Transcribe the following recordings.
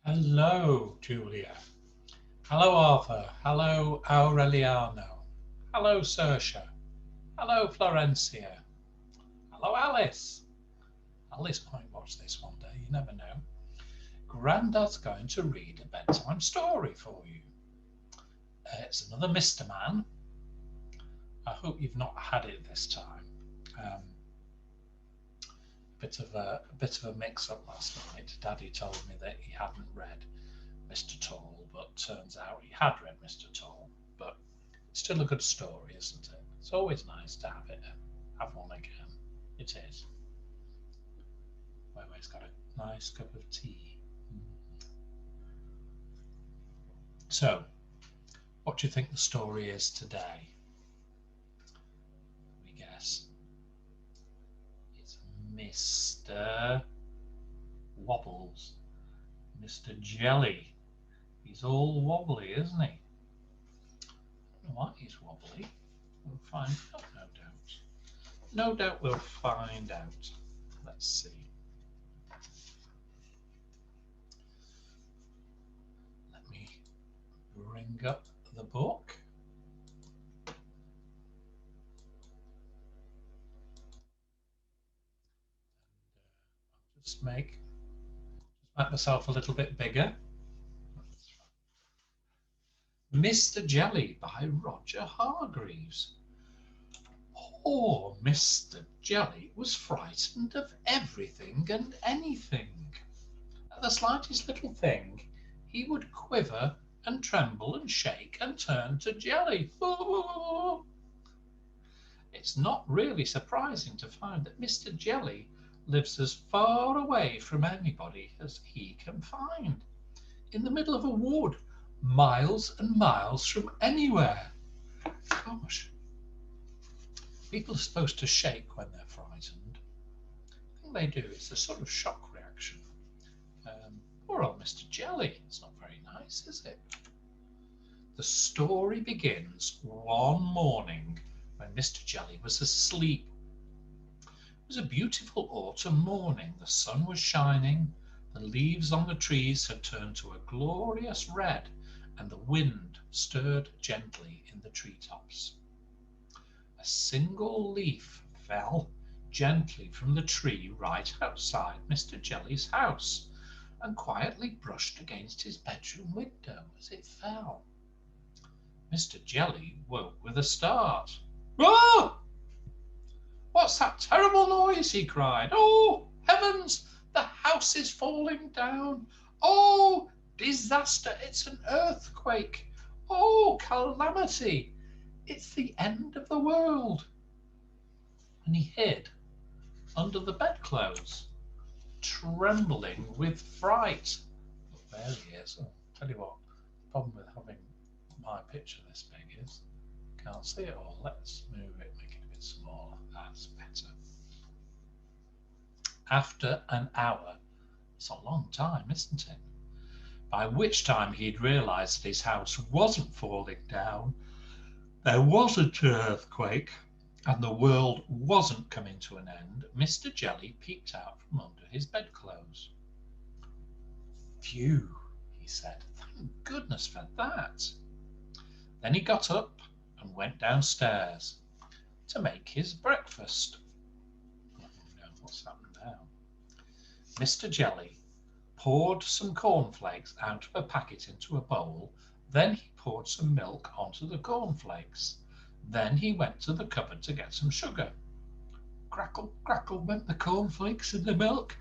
Hello, Julia. Hello, Arthur. Hello, Aureliano. Hello, Saoirse. Hello, Florencia. Hello, Alice. Alice might watch this one day, you never know. Grandad's going to read a bedtime story for you. It's another Mr. Man. I hope you've not had it this time. Um, a bit of a mix-up last night. Daddy told me that he hadn't read Mr. Tall, but turns out he had read Mr. Tall. But it's still a good story, isn't it? It's always nice to have one again. It is. Wei got a nice cup of tea. So, what do you think the story is today? Let me guess. It's Mr. Wobbles. Mr. Jelly. He's all wobbly, isn't he? I don't know why he's wobbly. We'll find out, no doubt. No doubt we'll find out. Let's see. Let me bring up the book. Just make myself a little bit bigger. Mr. Jelly by Roger Hargreaves. Poor Mr. Jelly was frightened of everything and anything. At the slightest little thing, he would quiver and tremble and shake and turn to jelly. It's not really surprising to find that Mr. Jelly lives as far away from anybody as he can find, in the middle of a wood, miles and miles from anywhere. Gosh, people are supposed to shake when they're frightened. I think they do. It's a sort of shock reaction. Poor old Mr. Jelly. It's not very nice, is it? The story begins one morning when Mr. Jelly was asleep. It was a beautiful autumn morning. The sun was shining, the leaves on the trees had turned to a glorious red, and the wind stirred gently in the treetops. A single leaf fell gently from the tree right outside Mr. Jelly's house and quietly brushed against his bedroom window as it fell. Mr. Jelly woke with a start. "Oh! What's that terrible noise?" he cried. "Oh, heavens! The house is falling down! Oh, disaster! It's an earthquake! Oh, calamity! It's the end of the world!" And he hid under the bedclothes, trembling with fright. Look, there he is. I'll tell you what, the problem with having my picture this big is can't see it all. Let's move it, make it a bit smaller. That's better. After an hour, it's a long time, isn't it? By which time he'd realised that his house wasn't falling down, there wasn't an earthquake, and the world wasn't coming to an end, Mr. Jelly peeped out from under his bedclothes. "Phew," he said. "Thank goodness for that." Then he got up and went downstairs to make his breakfast. Oh no, what's happened now? Mr. Jelly poured some cornflakes out of a packet into a bowl. Then he poured some milk onto the cornflakes. Then he went to the cupboard to get some sugar. Crackle, crackle went the cornflakes in the milk.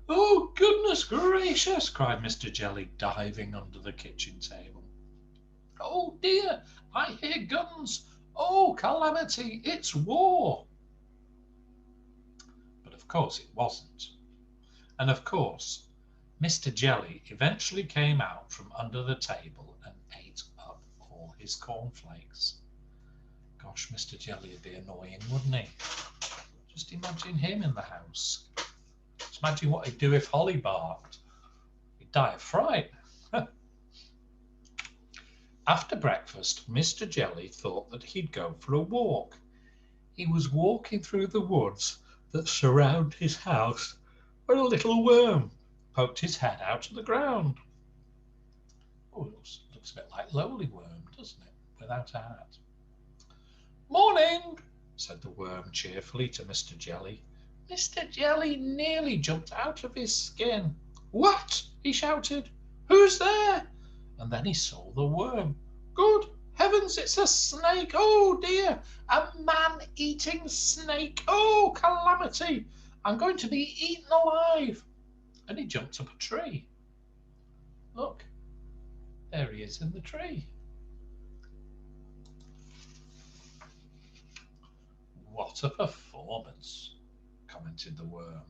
"Oh, goodness gracious!" cried Mr. Jelly, diving under the kitchen table. "Oh dear, I hear guns! Oh, calamity! It's war!" But of course it wasn't. And of course, Mr. Jelly eventually came out from under the table and ate up all his cornflakes. Gosh, Mr. Jelly would be annoying, wouldn't he? Just imagine him in the house. Just imagine what he'd do if Holly barked. He'd die of fright. After breakfast, Mr. Jelly thought that he'd go for a walk. He was walking through the woods that surround his house when a little worm poked his head out of the ground. Oh, looks a bit like Lowly Worm, doesn't it? Without a hat. Morning, said the worm cheerfully to Mr. Jelly. Mr. Jelly nearly jumped out of his skin. What? He shouted. Who's there? And then he saw the worm. Good heavens, it's a snake. Oh dear, a man-eating snake. Oh, calamity. I'm going to be eaten alive. And he jumped up a tree. Look, there he is in the tree. What a performance, commented the worm,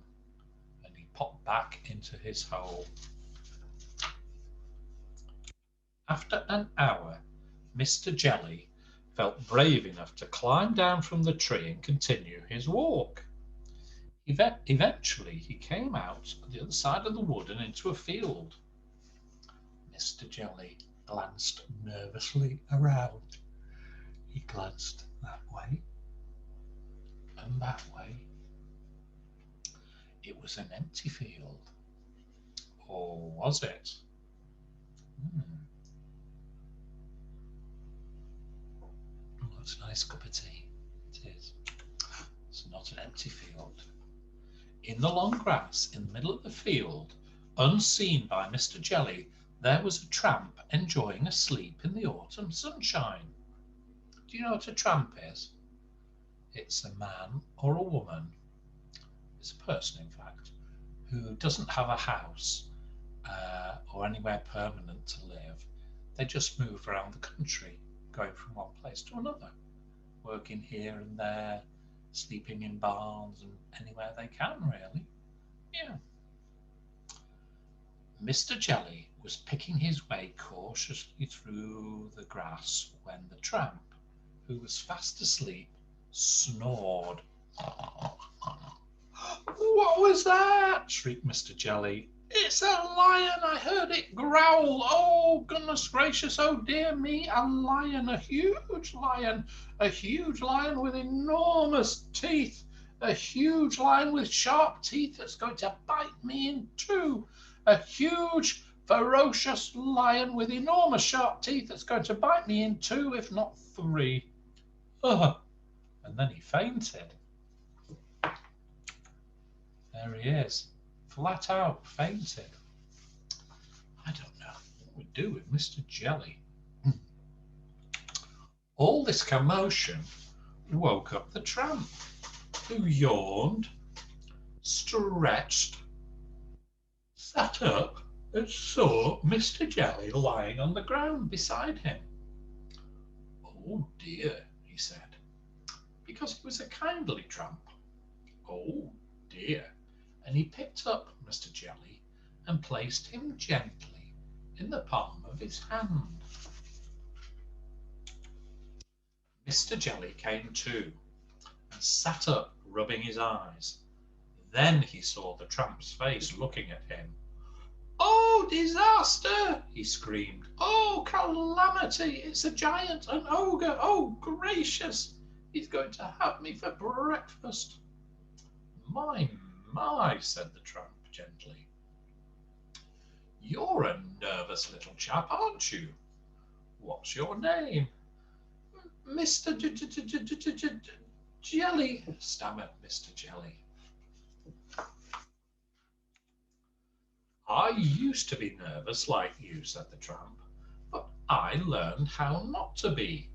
and he popped back into his hole. After an hour, Mr. Jelly felt brave enough to climb down from the tree and continue his walk. Eventually, he came out at the other side of the wood and into a field. Mr. Jelly glanced nervously around. He glanced that way and that way. It was an empty field. Or was it? Oh, that's a nice cup of tea. It is. It's not an empty field. In the long grass in the middle of the field, unseen by Mr. Jelly, there was a tramp enjoying a sleep in the autumn sunshine. Do you know what a tramp is? It's a man or a woman, it's a person in fact, who doesn't have a house or anywhere permanent to live. They just move around the country, going from one place to another, working here and there, sleeping in barns and anywhere they can, really. Yeah. Mr. Jelly was picking his way cautiously through the grass when the tramp, who was fast asleep, snored. What was that? Shrieked Mr. Jelly. It's a lion! I heard it growl! Oh, goodness gracious! Oh, dear me! A lion! A huge lion! A huge lion with enormous teeth! A huge lion with sharp teeth that's going to bite me in two! A huge, ferocious lion with enormous sharp teeth that's going to bite me in two, if not three! Ugh! And then he fainted. There he is, flat out fainted. I don't know what we do with Mr. Jelly. All this commotion woke up the tramp, who yawned, stretched, sat up, and saw Mr. Jelly lying on the ground beside him. Oh dear, he said, because he was a kindly tramp. Oh dear. And he picked up Mr. Jelly and placed him gently in the palm of his hand. Mr. Jelly came to and sat up, rubbing his eyes. Then he saw the tramp's face looking at him. Oh, disaster! He screamed. Oh, calamity! It's a giant, an ogre! Oh, gracious! He's going to have me for breakfast. My, said the tramp gently. You're a nervous little chap, aren't you? What's your name? Mr. Jelly, stammered Mr. Jelly. I used to be nervous like you, said the tramp, but I learned how not to be.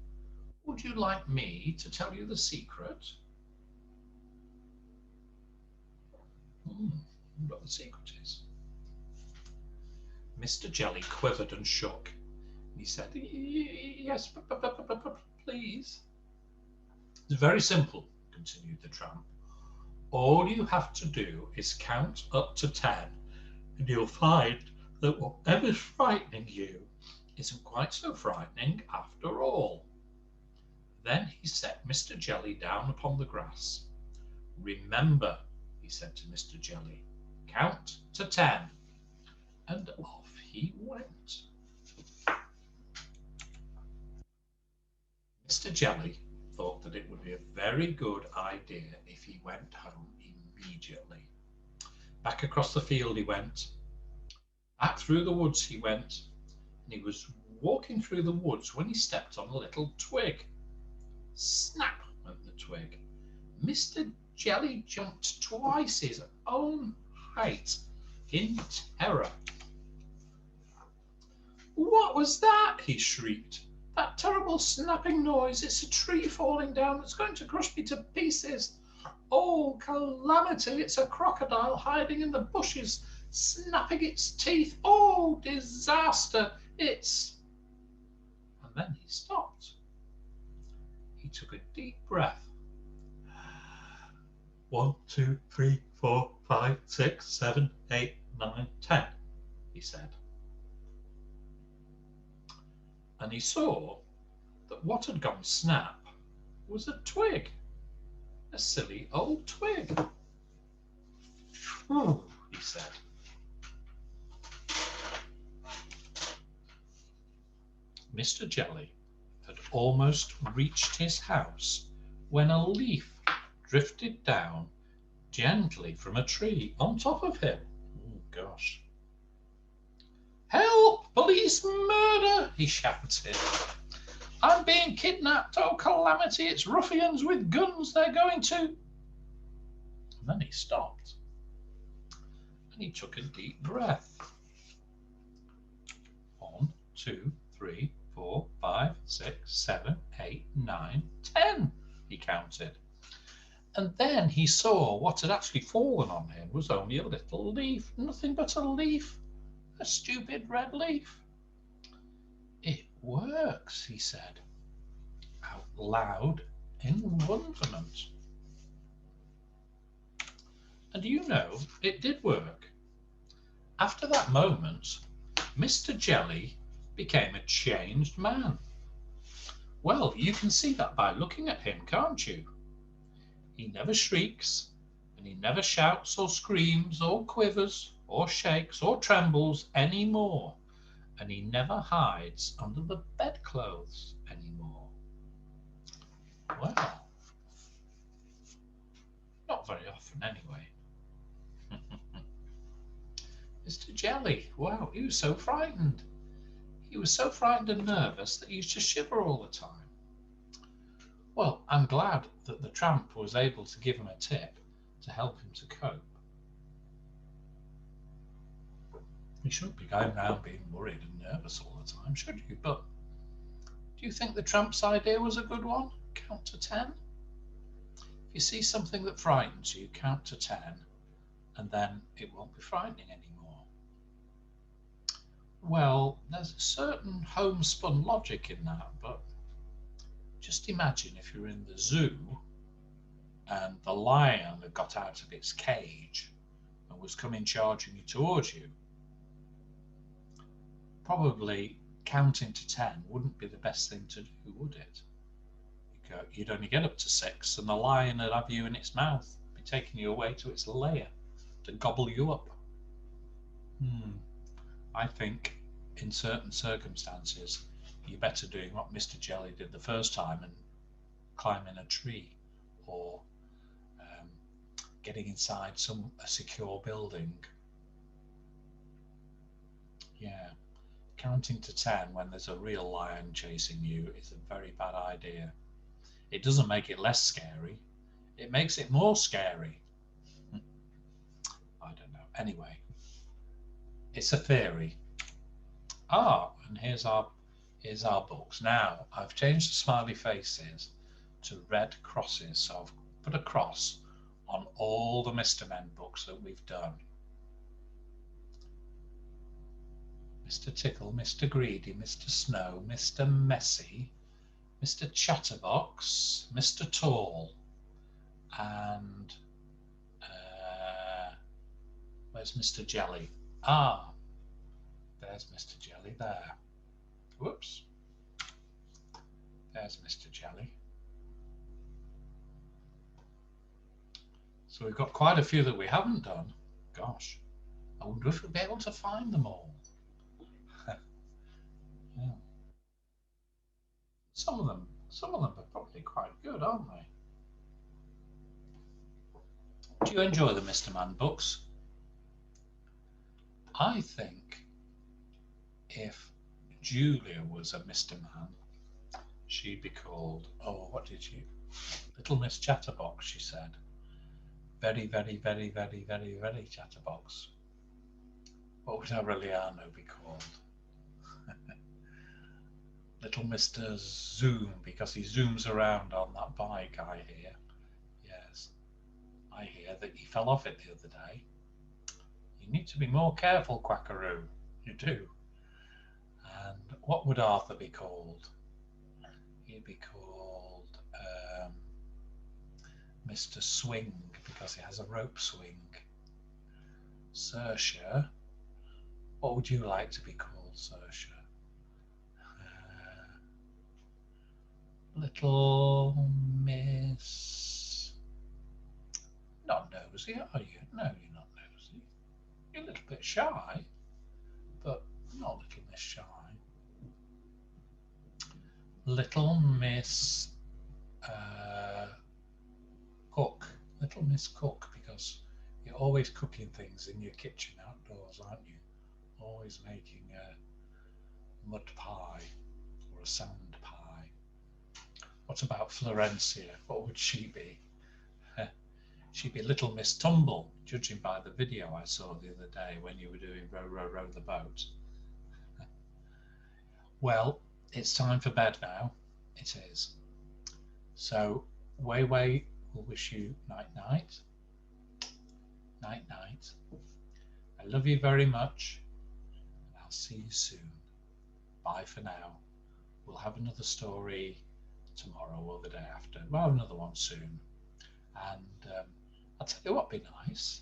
Would you like me to tell you the secret? What the secret is. Mr. Jelly quivered and shook. He said, yes, please. It's very simple, continued the tramp. All you have to do is count up to 10, and you'll find that whatever's frightening you isn't quite so frightening after all. Then he set Mr. Jelly down upon the grass. Remember, he said to Mr. Jelly, count to 10. And off he went. Mr. Jelly thought that it would be a very good idea if he went home immediately. Back across the field he went. Back through the woods he went. and he was walking through the woods when he stepped on a little twig. Snap went the twig. Mr. Jelly jumped twice his own height in terror. "What was that?" he shrieked. "That terrible snapping noise! It's a tree falling down that's going to crush me to pieces. Oh, calamity! It's a crocodile hiding in the bushes, snapping its teeth. Oh, disaster! It's—" And then he stopped. He took a deep breath. 1, 2, 3, 4, 5, 6, 7, 8, 9, 10, he said. And he saw that what had gone snap was a twig, a silly old twig. "Phew," he said. Mr. Jelly had almost reached his house when a leaf drifted down gently from a tree on top of him. Oh, gosh. "Help! Police murder!" he shouted. "I'm being kidnapped! Oh, calamity! It's ruffians with guns! They're going to—" And then he stopped. And he took a deep breath. 1, 2, 3, 4, 5, 6, 7, 8, 9, 10, he counted. And then he saw what had actually fallen on him was only a little leaf, nothing but a leaf, a stupid red leaf. "It works," he said, out loud in wonderment. And you know, it did work. After that moment, Mr. Jelly became a changed man. Well, you can see that by looking at him, can't you? He never shrieks, and he never shouts or screams or quivers or shakes or trembles any more, and he never hides under the bedclothes anymore. Well, not very often anyway. Mr. Jelly, wow, he was so frightened. He was so frightened and nervous that he used to shiver all the time. Well, I'm glad that the tramp was able to give him a tip to help him to cope. You shouldn't be going around being worried and nervous all the time, should you? But do you think the tramp's idea was a good one? Count to 10. If you see something that frightens you, count to 10, and then it won't be frightening anymore. Well, there's a certain homespun logic in that, but just imagine if you're in the zoo and the lion had got out of its cage and was coming charging towards you. Probably counting to 10 wouldn't be the best thing to do, would it? You'd only get up to 6 and the lion would have you in its mouth, be taking you away to its lair to gobble you up. I think in certain circumstances you're better doing what Mr. Jelly did the first time and climbing a tree, or getting inside a secure building. Yeah, counting to 10 when there's a real lion chasing you is a very bad idea. It doesn't make it less scary, it makes it more scary. I don't know. Anyway, it's a theory. And here's our books. Now I've changed the smiley faces to red crosses, so I've put a cross on all the Mr. Men books that we've done. Mr. Tickle, Mr. Greedy, Mr. Snow, Mr. Messy, Mr. Chatterbox, Mr. Tall, and where's Mr. Jelly? There's Mr. Jelly there. Whoops. There's Mr. Jelly. So we've got quite a few that we haven't done. Gosh, I wonder if we'll be able to find them all. Yeah. Some of them are probably quite good, aren't they? Do you enjoy the Mr. Man books? I think if Julia was a Mr. Man, she'd be called, oh, what did you? Little Miss Chatterbox, she said. Very, very, very, very, very, very chatterbox. What would Aureliano be called? Little Mr. Zoom, because he zooms around on that bike, I hear. Yes, I hear that he fell off it the other day. You need to be more careful, Quackaroo. You do. And what would Arthur be called? He'd be called Mr. Swing, because he has a rope swing. Saoirse, what would you like to be called, Saoirse? Little Miss... Not nosy, are you? No, you're not nosy. You're a little bit shy, but not Little Miss Shy. Little Miss Cook. Little Miss Cook, because you're always cooking things in your kitchen outdoors, aren't you? Always making a mud pie or a sand pie. What about Florencia? What would she be? She'd be Little Miss Tumble, judging by the video I saw the other day when you were doing Row, Row, Row the Boat. Well, it's time for bed now. It is. So, Wei Wei will wish you night-night. Night-night. I love you very much. I'll see you soon. Bye for now. We'll have another story tomorrow or the day after. Well, another one soon. And I'll tell you what'd be nice.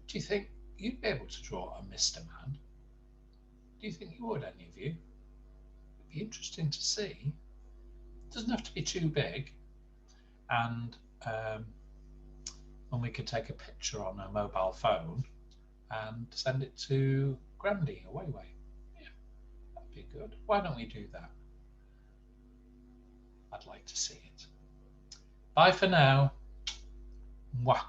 Do you think you'd be able to draw a Mr. Man? Do you think you would, any of you? It'd be interesting to see. It doesn't have to be too big. And we could take a picture on a mobile phone and send it to Grandy or Wei Wei. Yeah, that'd be good. Why don't we do that? I'd like to see it. Bye for now. Mwah.